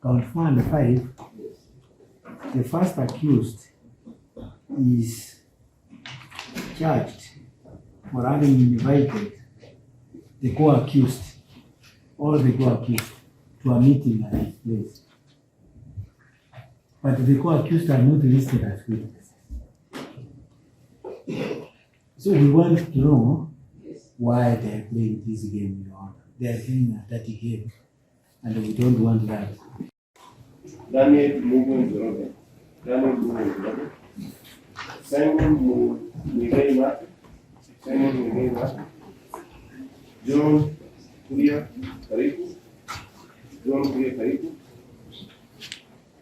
count 4 and 5, the first accused is charged for having invited the co-accused or the co-accused to a meeting at his place. But the co-accused are not listed as witnesses. So we want to know why they are playing this game, Your Honor. They are playing a dirty game, and we don't want that. Daniel Mugunzoroge, Simon Mugema, John Kuria Kariku,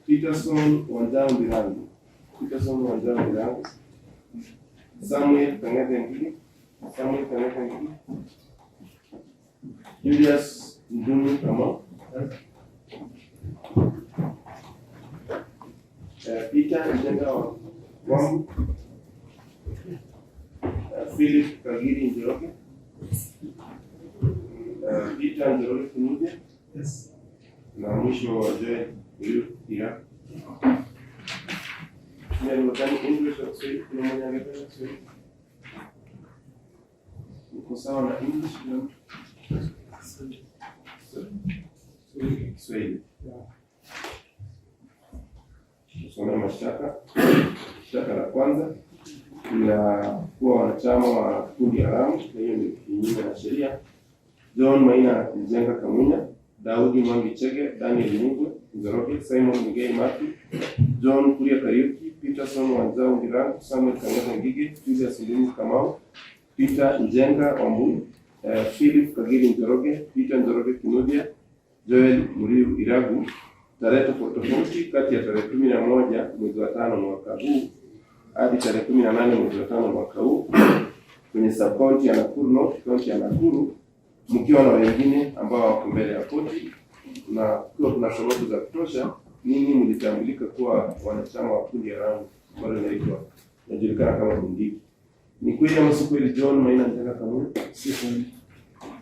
Peterson Wanzao Birangu, Samuel Kangete Ngigi, Julius Ndunu Kama, Peter Njenga Wambu, Philip Kagiri Njoroge, Peter Njoroge Kunude, na mwisho wa Joel Ira. English or Swahili, kuna mwenye angependa Swahili? Uko sawa na English na Swahili? Tusome mashtaka. Shtaka la kwanza ya kuwa wanachama wa kundi haramu, hiyo ni kinyume na sheria. John Maina Njenga Kamunya, Daudi Mwangi Chege, Daniel Mugwe Nzoroge, Simon Mugei Mati, John Kuria Kariuki, Peterson Wanzao Birangu, Samuel Kangete Ngigi, Julius Ndunu Kamau, Peter Njenga Wambui, Philip Kagiri Njoroge, Peter Njoroge Kinudia, Joel Muriu Iragu, tarehe tofauti kati ya tarehe 11 mwezi wa 5 mwaka huu hadi tarehe 18 mwezi wa 5 mwaka huu kwenye sub-county ya Nakuru North, county ya Nakuru, mkiwa na wengine ambao wako mbele ya koti, na kwa kuna sababu za kutosha nini mlitambulika kuwa wanachama wa kundi haramu ambalo linajulikana kama Mungiki. Ni kweli ama si kweli? John Maina Njenga Kamunya? Si kweli.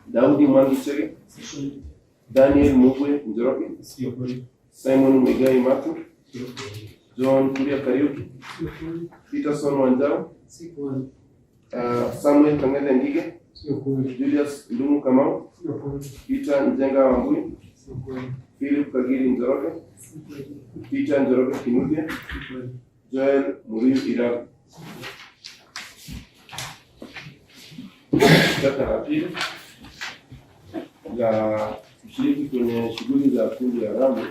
Daudi Mwangi Chege? Si kweli. Daniel Mugwe Njoroge? Si kweli. Simon Mugei Matu? Si kweli. John Kuria Kariuki? Si kweli. Peterson Wanzao? Si kweli. Samuel Kangete Ngigi? Si kweli. Julius Ndunu Kamau? Si kweli. Peter Njenga Wambui? Si kweli. Philip Kagiri Njoroge? Si kweli. Peter Njoroge Kinudia? Si kweli. Joel Muriu Iragu? Shtaka la pili la kushiriki kwenye shughuli za kundi haramu,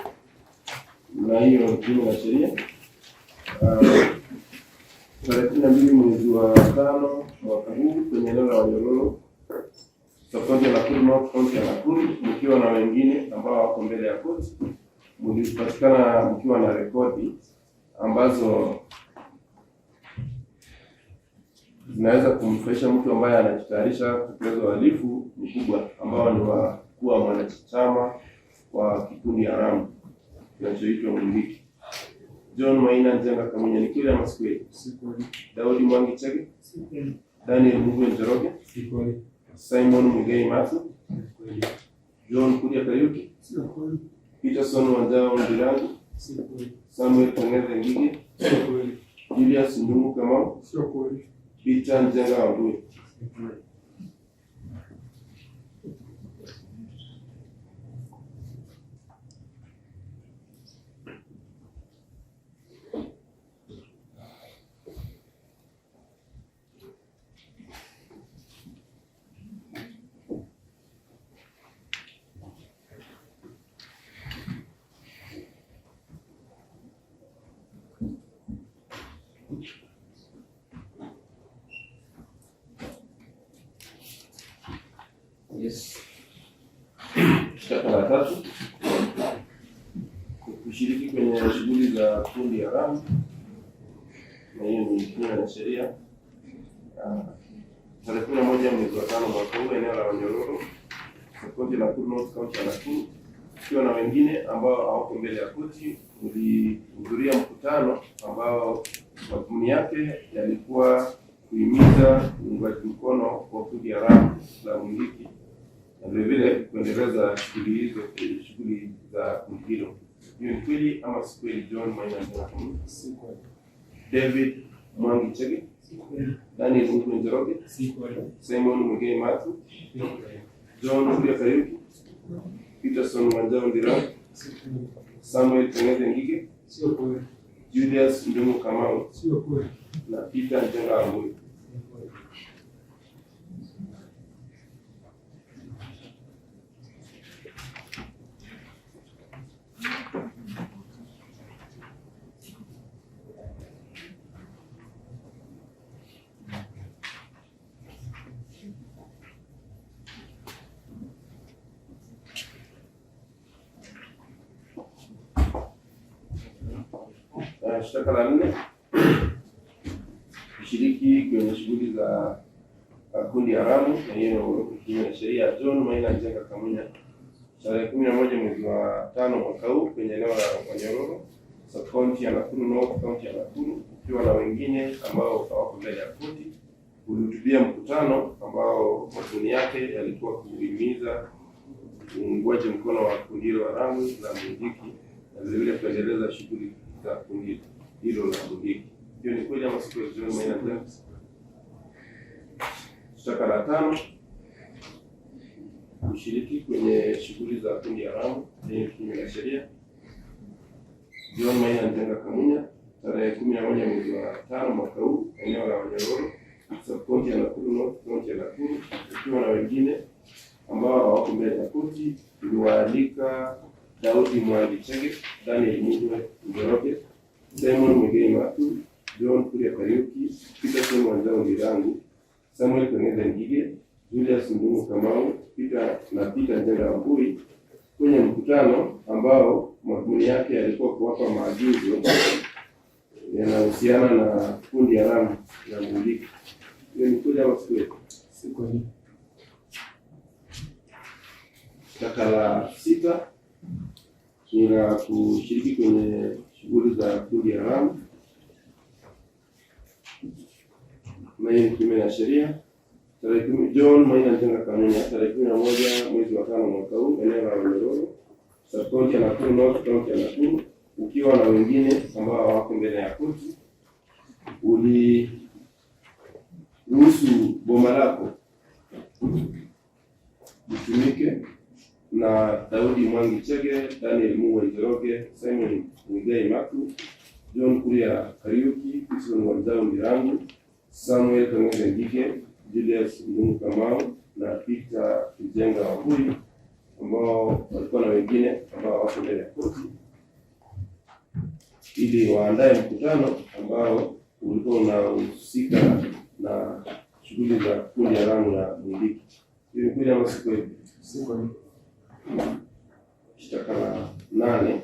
na hiyo ni kinyume na sheria. Tarehe 12 mwezi wa 5 mwaka huu kwenye eneo la Wanyororo, sub-county ya Nakuru North, county ya Nakuru, mkiwa na wengine ambao wako mbele ya koti, mlipatikana mkiwa na rekodi ambazo zinaweza kumfurahisha mtu ambaye anajitayarisha kutekeleza uhalifu mkubwa ambao ni wa kuwa mwanachama wa kikundi haramu kinachoitwa Mungiki. John Maina Njenga Kamunya, ni kweli ama si kweli? Si kweli. Daudi Mwangi Chege? Si kweli. Daniel Mugwe Njoroge? Si kweli. Simon Mugei Matu? Si kweli. John Kuria Kariuki? Si kweli. Peterson Wanzao Birangu? Si kweli. Samuel Kangete Ngigi? Si kweli. Julius Ndunu Kamau? Si kweli. Peter Njenga Wambui? Si kweli. Yes. Shtaka la tatu, kushiriki kwenye shughuli za kundi haramu, na hiyo ni kinyume na sheria. Tarehe 11 mwezi wa 5 mwaka huu, eneo la Wanyororo, sub-county la Nakuru North, county ya Nakuru, ikiwa na wengine ambao hawako mbele ya koti, ulihudhuria mkutano ambao madhumuni yake yalikuwa kuhimiza uungwaji mkono kwa kundi haramu la Mungiki na vile vile kuendeleza shughuli za kundi hilo. Hiyo ni kweli ama si kweli? John Maina Njenga Kamunya. David Mwangi Chege. Daniel Mungwe Njoroge. Simon Mugei Matu. John Kuria Kariuki. Peterson Wanjao Ndirang. Samuel Tengeze Ngige. Julius Ndungu Kamau. Na Peter Njenga Ambui. Shtaka la 4, kushiriki kwenye shughuli za kundi haramu na hiyo kinyume na sheria. John Maina Njenga Kamunya tarehe 11 mwezi wa 5 mwaka huu kwenye eneo la Wanyororo, sub-county ya Nakuru North, county ya Nakuru, ukiwa na wengine ambao hawako mbele ya koti, ulihutubia mkutano ambao madhumuni yake yalikuwa kuhimiza uungwaji mkono wa kundi haramu la Mungiki na vile kuendeleza shughuli za kundi hilo la Mungiki. Hiyo ni kweli ama si kweli? John Maina Njenga. Shtaka la 5, kushiriki kwenye shughuli za kundi haramu yenye kinyume na sheria. John Maina Njenga Kamunya tarehe 11 mwezi wa 5 mwaka huu eneo la Wanyororo, sub-county ya Nakuru North, county ya Nakuru, ukiwa na wengine ambao hawako mbele ya koti, uliwaalika Daudi Mwangi Chege, Daniel Mungwe Njoroge, Simon Mugei Matu, John Kuria Kariuki, Peterson Wanjao Ndirang, Samuel Tengeze Ngige, Julius Ndungu Kamau, Peter Njenga Ambui kwenye mkutano ambao madhumuni yake yalikuwa kuwapa maagizo yanahusiana na kundi haramu la Mungiki. Hiyo ni kweli ama si kweli? Shtaka la 6 ni la kushiriki kwenye shughuli za kundi haramu na hiyo ni kinyume na sheria. John Maina Njenga Kamunya tarehe 11 mwezi wa 5 mwaka huu eneo la Wanyororo, sub-county ya Nakuru North, county ya Nakuru, ukiwa na wengine ambao hawako mbele ya koti, uliruhusu boma lako litumike na Daudi Mwangi Chege, Daniel Mungwe Njoroge, Simon Mugei Matu, John Kuria Kariuki, Peterson Wanjao Ndirang, Samuel Tengeze Ngige, Julius Ndungu Kamau na Peter Njenga Ambui ambao walikuwa na wengine ambao wako mbele ya koti, ili waandae mkutano ambao ulikuwa unahusika na shughuli za kundi haramu la Mungiki. Hiyo ni kweli ama si kweli? Si kweli. Shtaka la 8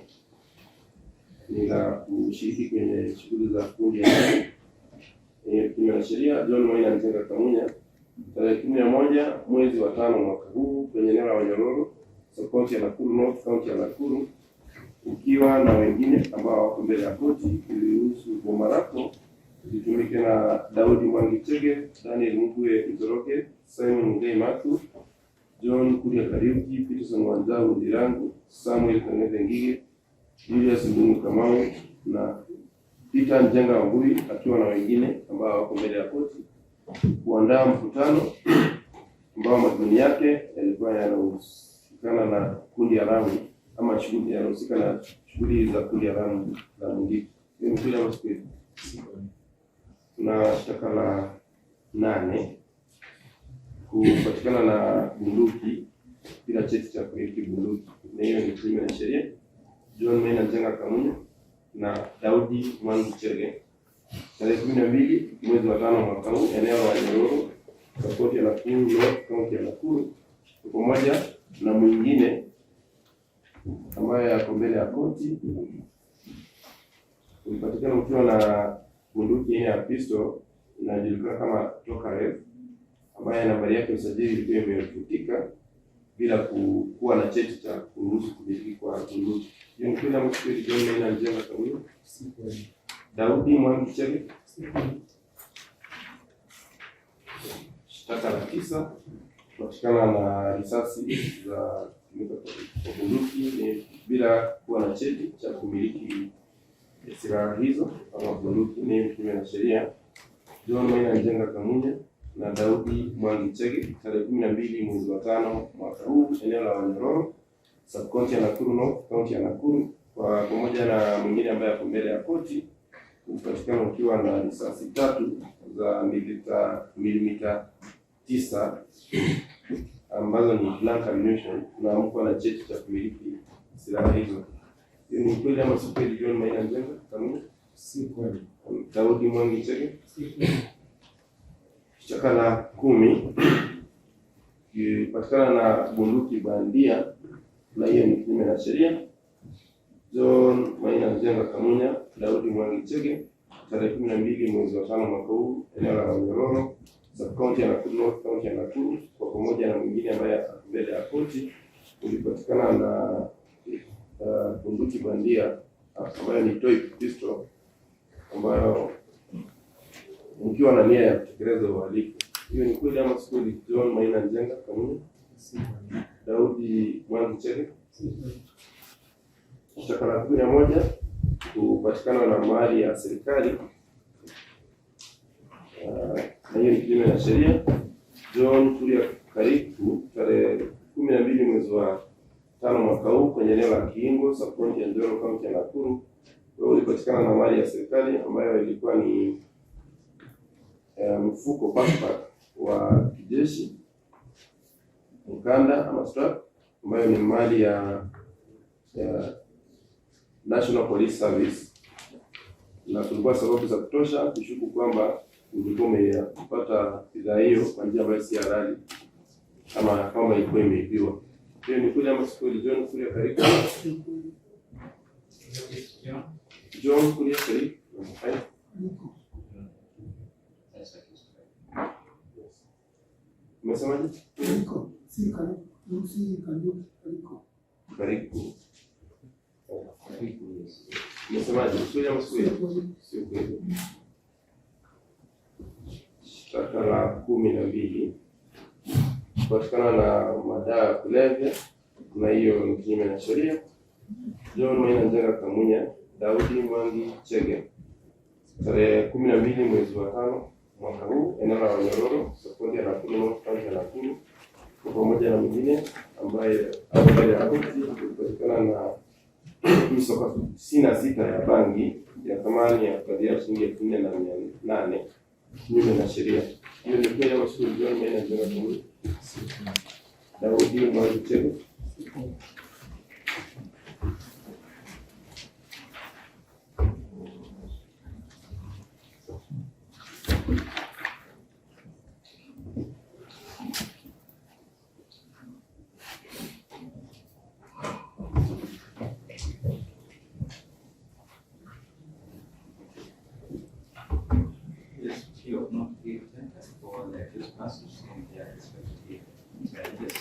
ni la kushiriki kwenye shughuli za kundi haramu kinyume na sheria. John Maina Njenga Kamunya tarehe 11 mwezi wa 5 mwaka huu kwenye eneo la Wanyororo, sub-county ya Nakuru North, county ya Nakuru, ukiwa na wengine ambao wako mbele ya koti, uliruhusu boma lako litumike na Daudi Mwangi Chege, Daniel Mungwe Njoroge, Simon Mugei Matu, John Kuria Kariuki, Peterson Wanjao Ndirang, Samuel Tengeze Ngige, Julius Ndungu Kamau na Peter Njenga Ambui akiwa na wengine ambao wako mbele ya koti, kuandaa mkutano ambao madhumuni yake yalikuwa yanahusikana na kundi haramu ama shughuli yanahusika na shughuli za kundi haramu la Mungiki. Hiyo ni kweli ama si kweli? Tuna shtaka la 8, kupatikana na bunduki bila cheti cha kumiliki bunduki, na hiyo ni kinyume na sheria. John Maina Njenga Kamunya na Daudi Mwangi Chege tarehe 12 mwezi wa 5 mwaka huu eneo la Wanyororo, county ya Nakuru North, county ya Nakuru, pamoja na mwingine ambaye yako mbele ya koti, ulipatikana ukiwa na bunduki ya pistol inajulikana kama Tokarev ambaye nambari yake usajili ilikuwa imefutika bila kuwa na cheti cha kuruhusu kumiliki kwa bunduki. Hiyo ni kweli ama si kweli? John Maina Njenga Kamunya. Si kweli. Daudi Mwangi Chege. Shtaka la 9, kupatikana na risasi za kutumika kwa bunduki bila kuwa na cheti cha kumiliki silaha hizo ama bunduki ni kinyume na sheria. John Maina Njenga Kamunya na Daudi Mwangi Chege tarehe 12 mwezi wa 5 mwaka huu, eneo la Wanyororo, sub-county ya Nakuru North, county ya Nakuru, kwa pamoja na mwingine ambaye ako mbele ya koti, kupatikana ukiwa na risasi 3 za milimita 9 ambazo ni blank ammunition na mko na cheti cha kumiliki silaha hizo. Hiyo ni kweli ama si kweli? John Maina Njenga Kamunya? Si kweli. Daudi Mwangi Chege? Si kweli. Shtaka la 10 kipatikana na bunduki bandia na hiyo ni kinyume na sheria. John Maina Njenga Kamunya, Daudi Mwangi Chege tarehe 12 mwezi wa 5 mwaka huu, eneo la Wanyororo, sub-county ya Nakuru North, county ya Nakuru, kwa pamoja na mwingine ambaye mbele ya koti, ulipatikana na bunduki bandia ambayo ni toy pistol ambayo mkiwa na nia ya kutekeleza uhalifu. Hiyo ni kweli ama si kweli? John Maina Njenga Kamunya? Daudi Mwangi Chege? Shtaka la 11 kupatikana na mali ya serikali na hiyo ni kinyume na sheria. John Kuria Kariku tarehe 12 mwezi wa 5 mwaka huu kwenye eneo la Kiingo, sub-county ya Njoro, county ya Nakuru, ulipatikana na mali ya serikali ambayo ilikuwa ni mfuko backpack wa kijeshi, mkanda ama strap, ambayo ni mali ya National Police Service, na kulikuwa sababu za kutosha kushuku kwamba ulikuwa umepata bidhaa hiyo kwa njia ambayo si halali ama kama ilikuwa imeibiwa. Hiyo ni kweli ama si kweli? John Kuria Kariku? John Kuria Kariku? Umesemaje? Kariku. Si Kariku. Kariku. Umesemaje? Kweli ama si kweli? Sio kweli. Shtaka la 12 kupatikana na madawa ya kulevya na hiyo ni kinyume na sheria. John Maina Njenga Kamunya, Daudi Mwangi Chege tarehe 12 mwezi wa 5 mwaka huu, eneo la Wanyororo, sokoni ya Nakuru North, county ya Nakuru, kwa pamoja na mwingine ambaye mbele ya koti, kupatikana na misoka 66 ya bangi ya thamani ya kadri shilingi 4,800 kinyume na sheria. Hiyo ni kweli ama si kweli? John Maina Njenga Kamunya? Daudi Mwangi Chege? For the accused persons in their respective charges.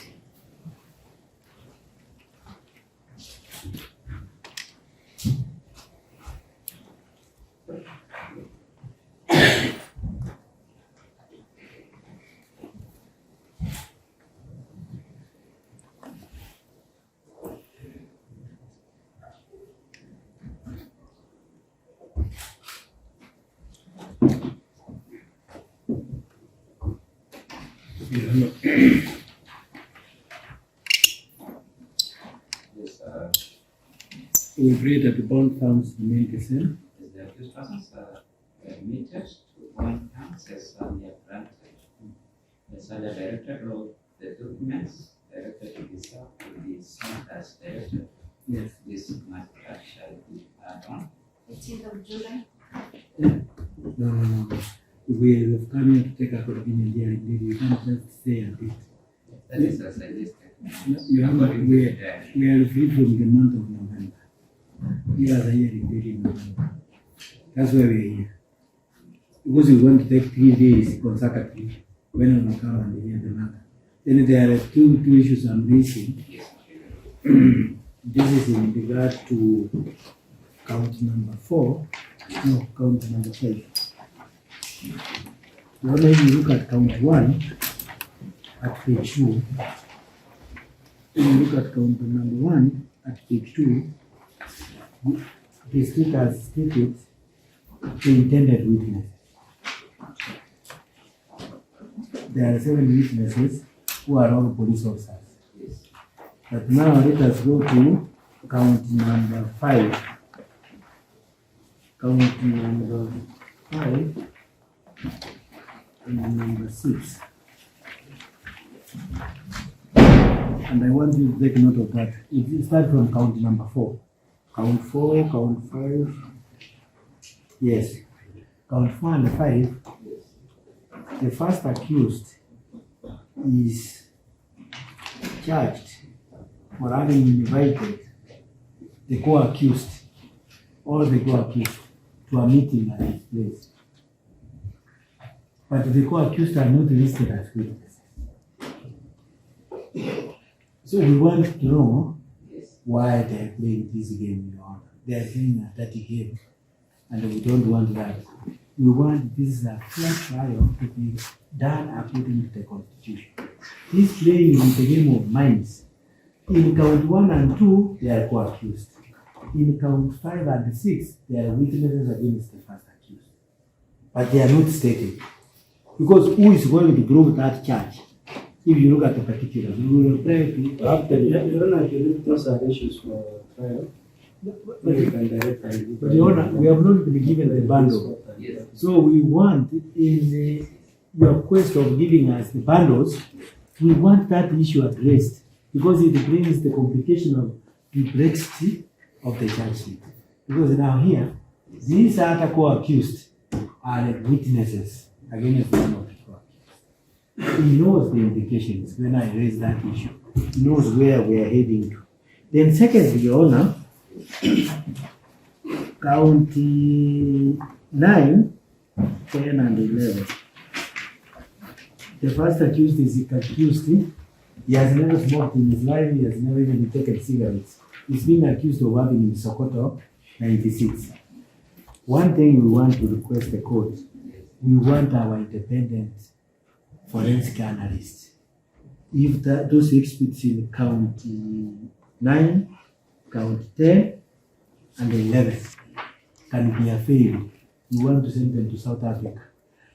We pray that the bond terms remain the same. The accused persons are admitted to bond terms as earlier granted. As earlier directed, all the documents directed to be served will be sent as directed. Yes. This matter shall be on 18th of July. No. We have come here to take a convenient hearing. You can't just say a bit. that is as I listed. You have we are free from the month of November. We are here in November. That's why we are here. Because we want to take 3 days consecutively when we come and hear the matter. Then there are two issues I'm raising. This is in regard to count number 4, no, count number 5. Now if you look at count 1 at page 2, When you look at count number 1 at page 2, the state has stated the intended witness. There are 7 witnesses who are all police officers. But now let us go to count number 5. Count number 5 and number 6. And I want you to take note of that. It starts from count number 4. Count 4, count 5. Yes. Count 4 and 5. The first accused is charged for having invited the co-accused or the co-accused to a meeting at his place. But the co-accused are not listed as witnesses. So we want to know why they are playing this game, Your Honor. They are playing a dirty game, and we don't want that. We want this a fair trial to be done according to the Constitution. This playing is the game of minds. In count 1 and 2, they are co-accused. In count 5 and 6, they are witnesses against the first accused. But they are not stated. Because who is going to prove that charge? If you look at the particulars, we will try to... After you don't believe those are issues for trial. But Your Honor, we have not been given the bundle. Yes. So we want, in your quest of giving us the bundles, we want that issue addressed because it brings the complication of complexity of the charge sheet. Because now here, these other co-accused are witnesses against one of the co-accused. He knows the implications when I raise that issue. He knows where we are heading to. Then secondly, Your Honor, count 9, 10, and 11. The first accused is accused. He has never smoked in his life. He has never even taken cigarettes. He's been accused of having in Sokoto, 96. One thing we want to request the court, we want our independent forensic analyst. If those experts in count 9, count 10, and 11 can be available, we want to send them to South Africa.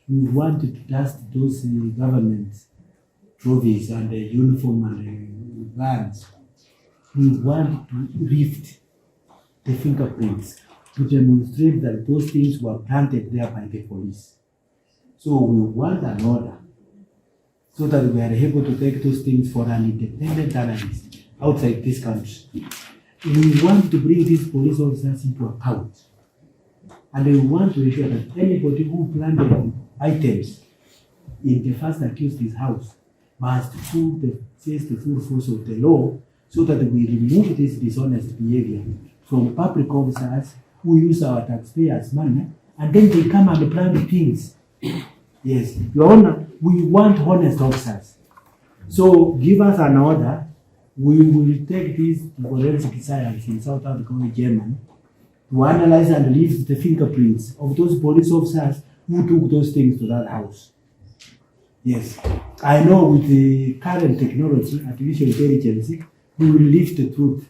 We want to dust those government trophies and the uniform and the bands. We want to lift the fingerprints to demonstrate that those things were planted there by the police. So we want an order so that we are able to take those things for an independent analyst outside this country. We want to bring these police officers into account. And we want to ensure that anybody who planted items in the first accused's house must face the full force of the law so that we remove this dishonest behavior from public officers who use our taxpayers' money and then they come and plant things. Yes, Your Honor, we want honest officers. So give us an order. We will take this to forensic science in South Africa or Germany to analyze and lift the fingerprints of those police officers who took those things to that house. Yes, I know with the current technology, artificial intelligence, we will lift the truth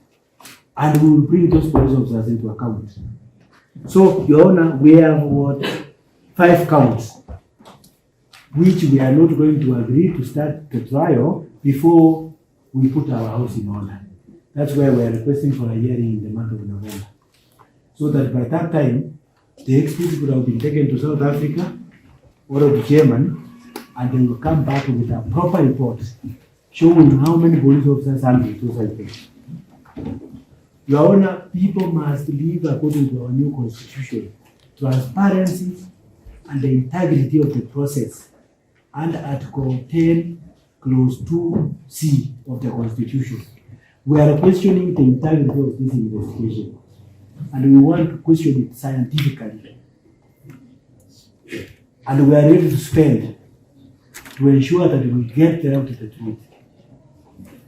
and we will bring those police officers into account. So, Your Honor, we have 5 counts, which we are not going to agree to start the trial before we put our house in order. That's why we are requesting for a hearing in the month of November. So that by that time, the experts would have been taken to South Africa or to Germany, and they will come back with a proper report showing how many police officers handled those items. Your Honor, people must live according to our new constitution, transparency and the integrity of the process, and Article 10, Clause 2C of the Constitution. We are questioning the integrity of this investigation, and we want to question it scientifically. And we are ready to spend to ensure that we get down to the truth.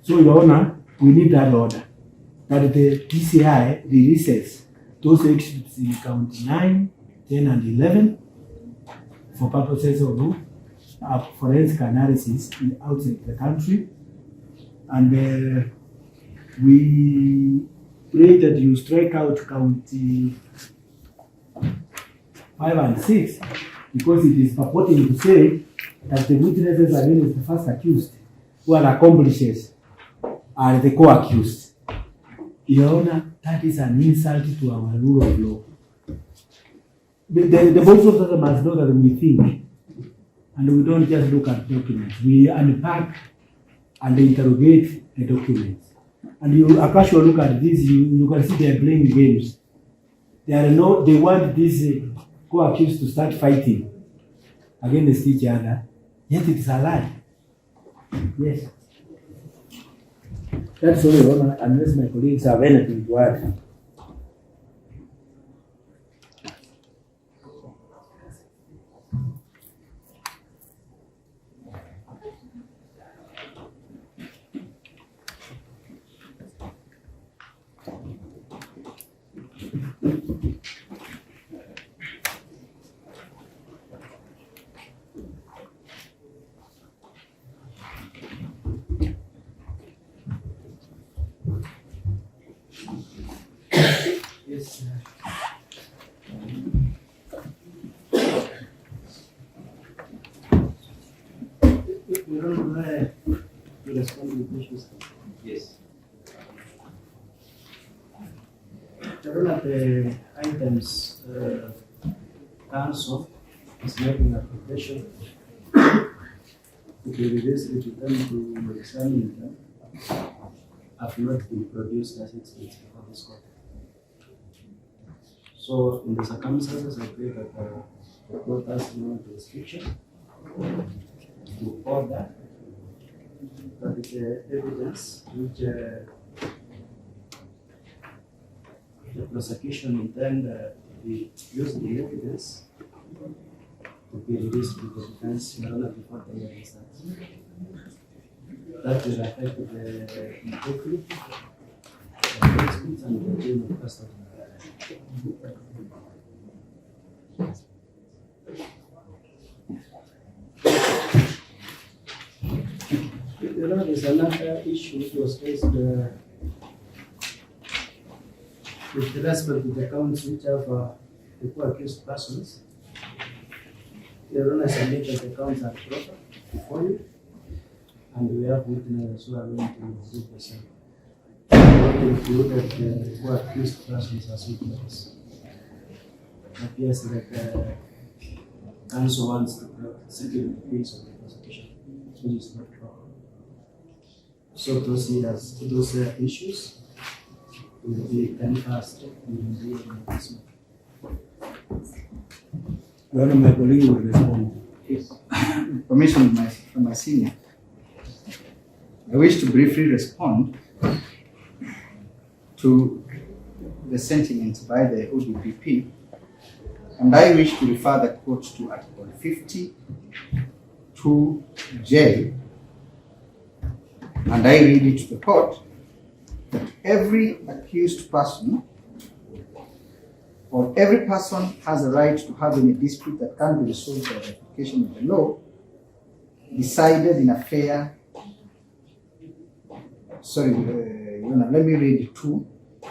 So, Your Honor, we need that order, that the DCI releases those exhibits in count 9, 10, and 11 for purposes of forensic analysis outside the country, and we pray that you strike out count 5 and 6 because it is purporting to say that the witnesses against the first accused who are accomplices are the co-accused. Your Honor, that is an insult to our rule of law. The both of us must know that we think, and we don't just look at documents. We unpack and interrogate the documents. And you, a casual look at this, you can see they are playing games. They want these co-accused to start fighting against each other, yet it is a lie. Yes. That's all, Your Honor, unless my colleagues have anything to add. Yes, sir. We don't know to respond to the issues. Yes. One of the items council is making an application to be released to them to examine them have not been produced as it's before this court. So in the circumstances, I pray that the court has no jurisdiction to order that the evidence which the prosecution intend to use the evidence to be released to the defense in order before the hearing starts. That will affect the integrity of the experts and the chain of custody. There is another issue which was raised with respect to the accounts which have the co-accused persons. The owner submitted the accounts are proper before you, and we have witnesses who are going to prove the same. We have included the co-accused persons as witnesses. It appears that counsel wants to settle the case of the prosecution, which is not proper. So those issues will be canvassed within the investment. Your Honor, my colleague will respond. Permission from my senior. I wish to briefly respond to the sentiments by the ODPP, and I wish to refer the court to Article 52J, and I read it to the court that every accused person or every person has a right to have any dispute that can be resolved by the application of the law decided in a fair. Let me read it too.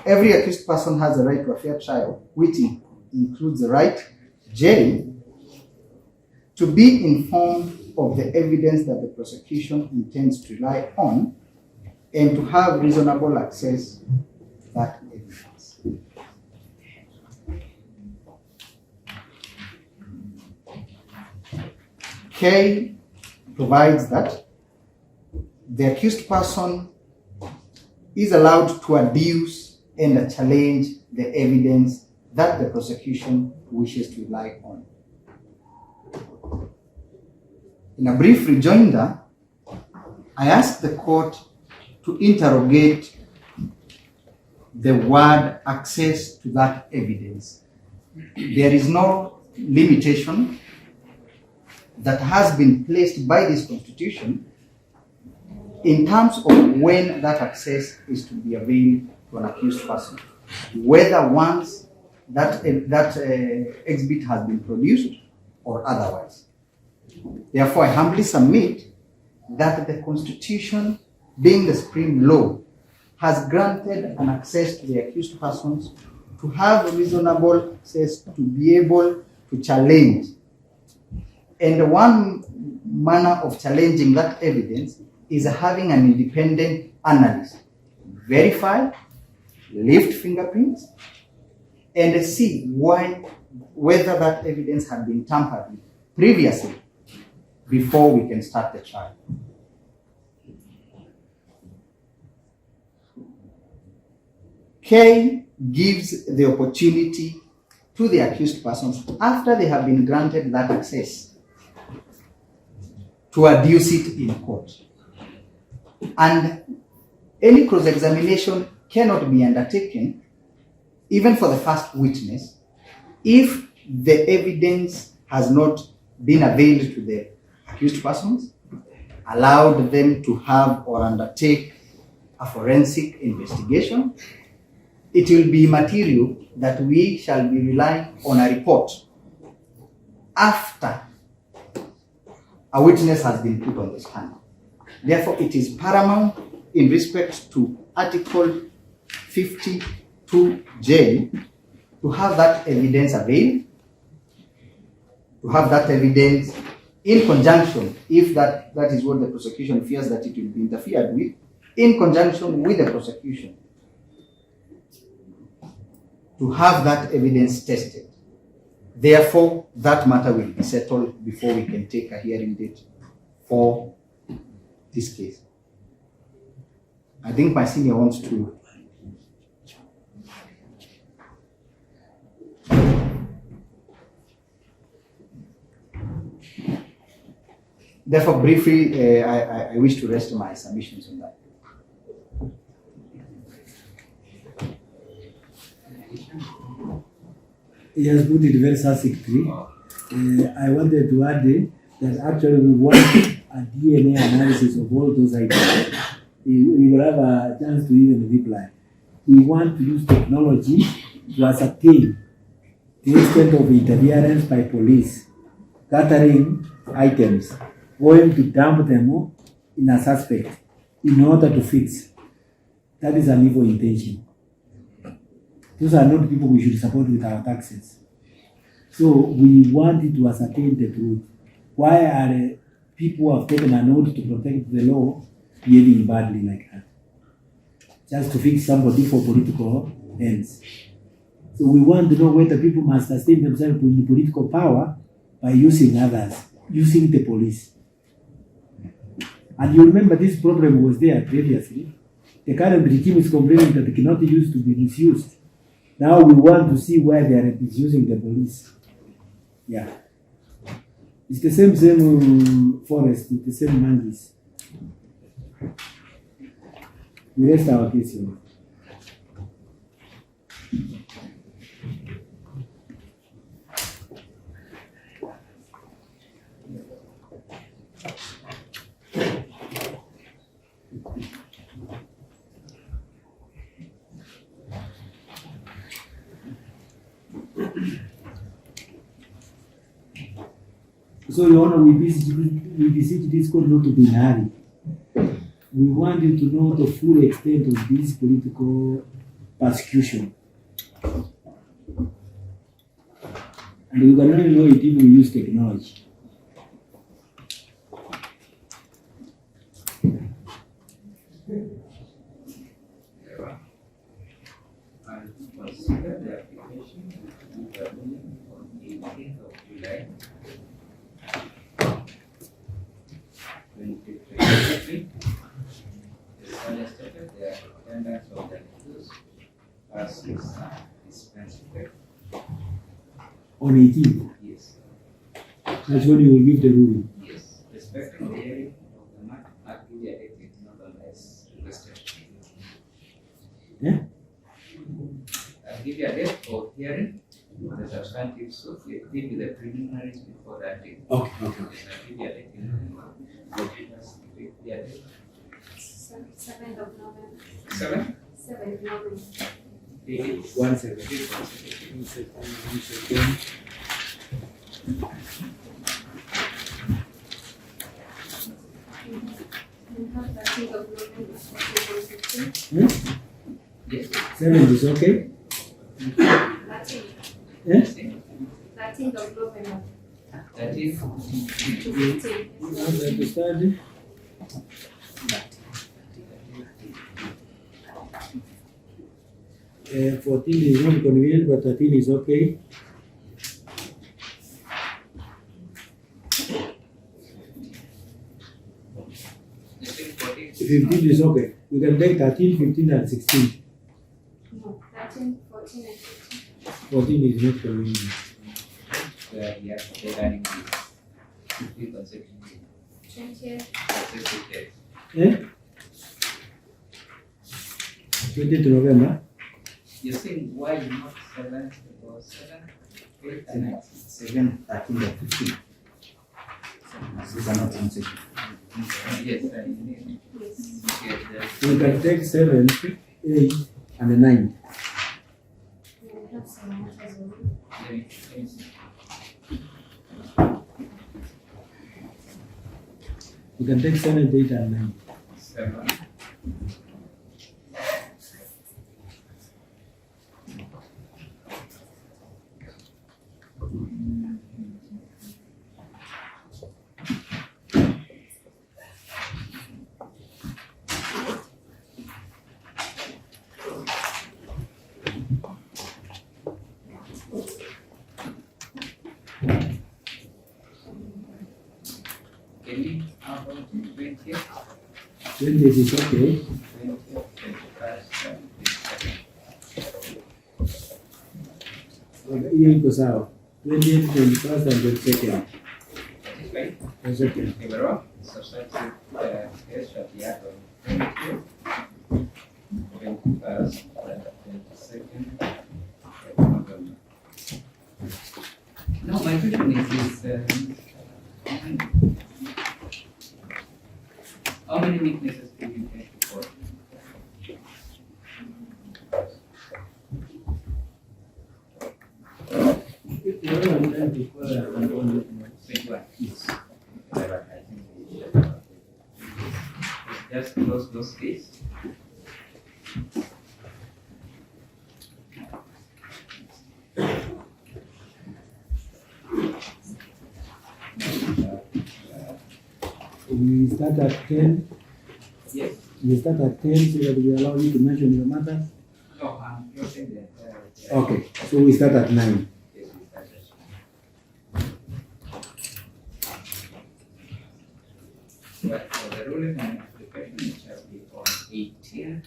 Every accused person has a right to a fair trial, which includes the right, J, to be informed of the evidence that the prosecution intends to rely on and to have reasonable access to that evidence. K provides that the accused person is allowed to adduce and challenge the evidence that the prosecution wishes to rely on. In a brief rejoinder, I ask the court to interrogate the word access to that evidence. There is no limitation that has been placed by this constitution in terms of when that access is to be availed to an accused person, whether once that exhibit has been produced or otherwise. Therefore, I humbly submit that the Constitution, being the supreme law, has granted an access to the accused persons to have reasonable access to be able to challenge. And one manner of challenging that evidence is having an independent analyst verify, lift fingerprints, and see whether that evidence had been tampered with previously before we can start the trial. K gives the opportunity to the accused persons after they have been granted that access to adduce it in court. And any cross-examination cannot be undertaken, even for the first witness, if the evidence has not been availed to the accused persons, allowed them to have or undertake a forensic investigation. It will be material that we shall be relying on a report after a witness has been put on the stand. Therefore, it is paramount in respect to Article 52J to have that evidence availed, to have that evidence in conjunction, if that is what the prosecution fears that it will be interfered with, in conjunction with the prosecution, to have that evidence tested. Therefore, that matter will be settled before we can take a hearing date for this case. I think my senior wants to. Therefore, briefly, I wish to rest my submissions on that. He has put it very succinctly. I wanted to add that actually we want a DNA analysis of all those items. We will have a chance to even reply. We want to use technology to ascertain the extent of interference by police, gathering items, going to dump them in a suspect in order to fix. That is an evil intention. Those are not people we should support with our taxes. So we wanted to ascertain the truth. Why are people who have taken an oath to protect the law behaving badly like that? Just to fix somebody for political ends. So we want to know whether people must sustain themselves in political power by using others, using the police. And you remember this problem was there previously. The current regime is complaining that it cannot be used to be misused. Now we want to see where they are misusing the police. Yeah. It's the same forest, it's the same monkeys. We rest our case here. So, Your Honor, we beseech this court not to be in a hurry. We want you to know the full extent of this political persecution. And you can only know it if we use technology. Consider the application on the 18th of July 2023. The solicitor, the attendance of the accused persons dispensed with. On 18th, Yes. that's when you will give the ruling. Yes. Respecting the hearing of the matter, not be addicted, not unless requested. Yeah? I'll give you a date for hearing on the substantive suit. It will be the preliminaries before that date. Okay. I'll give you a date in November. Yeah. 7th of November. 7? 7th November. 1 second. have 13th of November, 2016. Yes. 7 is okay? 13th. Yes? 13th of November, 13th. 2015. You understand? 14 is not convenient, but 13 is okay. You think 14? 15 is okay. You can take 13, 15, and 16. No, 13, 14, and 15. 14 is not convenient. Where we have the running days. 50 consecutive 20th, successive days. Eh? 20th November. You think why not 7 or 7, 8 and 9? 7, 13, and 15. These are not consecutive. Yes, I need yes. to get that. You can take 7, 8, and 9. We have some others already. Let me see. You can take 7, 8, and 9. 7. Can we how about 20th? 20 is okay. 20th, 21st, 22nd. Hiyo iko sawa. 20th, 21st, and 22nd. That is right. That's okay. Libero, substantive case of the atom 22, 21st, 22nd of November. No, my question is how many weaknesses do you take for? Which one? Yes. I think we should. Just close those keys. We start at 10. Yes. We start at 10 so that we allow you to mention your matters. No, you're saying that. Okay, so we start at 9. Yes, we start at- But for the ruling and application, it shall be on 18th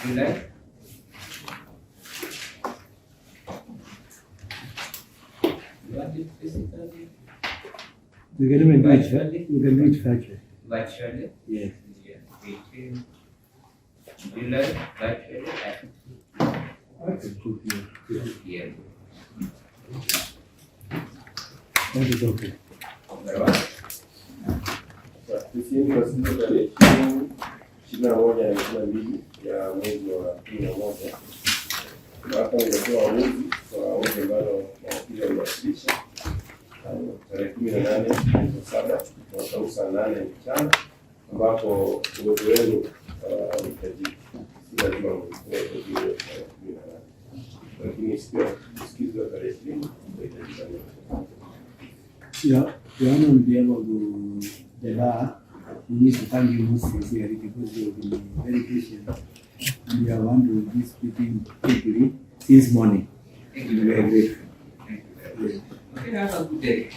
July. You want it physically, You can even do it. Virtually? You can do it virtually. virtually? Yes. Yeah, 18th July, virtually at Okay, good. 2 p.m. That is okay. Very well. Ofisini kwa siku tarehe 21 na 22 ya mwezi wa 11. Mahakama imetoa uamuzi kwa ombi ambalo mawakili waliwasilisha tarehe 18 mwezi wa 7 mwaka huu saa 8 mchana, ambapo uwezo wenu unahitajika. Si lazima mkuwe uwezo tarehe 18, lakini siku ya kusikizwa tarehe 20 itahitajika. Yeah, you are on behalf of the bar. We need to thank you most sincerely because you have been very patient and you have handled this meeting quickly since morning. Thank We you are very much. grateful. Thank you very much. Yes. Okay, have a good day.